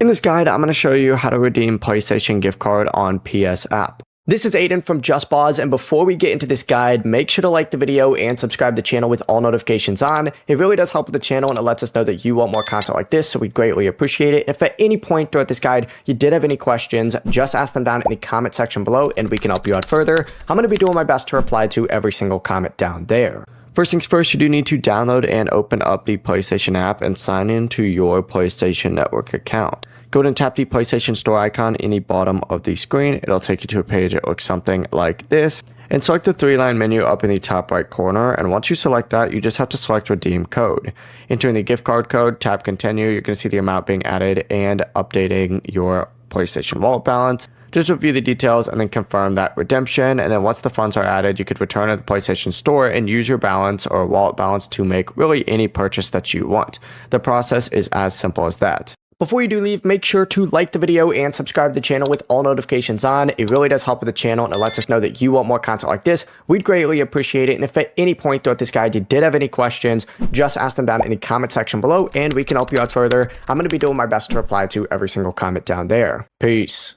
In this guide, I'm going to show you how to redeem PlayStation gift card on PS app. This is Aiden from JustBoz, and before we get into this guide, make sure to like the video and subscribe to the channel with all notifications on. It really does help with the channel, and it lets us know that you want more content like this, so we greatly appreciate it. If at any point throughout this guide you did have any questions, just ask them down in the comment section below, and we can help you out further. I'm going to be doing my best to reply to every single comment down there. First things first, you do need to download and open up the PlayStation app and sign into your PlayStation Network account. Go ahead and tap the PlayStation Store icon in the bottom of the screen. It'll take you to a page that looks something like this. And select the three-line menu up in the top right corner. And once you select that, you just have to select Redeem Code. Entering the gift card code, tap Continue. You're going to see the amount being added and updating your PlayStation wallet balance. Just review the details and then confirm that redemption. And then once the funds are added, you could return to the PlayStation Store and use your balance or wallet balance to make really any purchase that you want. The process is as simple as that. Before you do leave, make sure to like the video and subscribe to the channel with all notifications on. It really does help with the channel, and it lets us know that you want more content like this. We'd greatly appreciate it. And if at any point throughout this guide you did have any questions, just ask them down in the comment section below and we can help you out further. I'm going to be doing my best to reply to every single comment down there. Peace.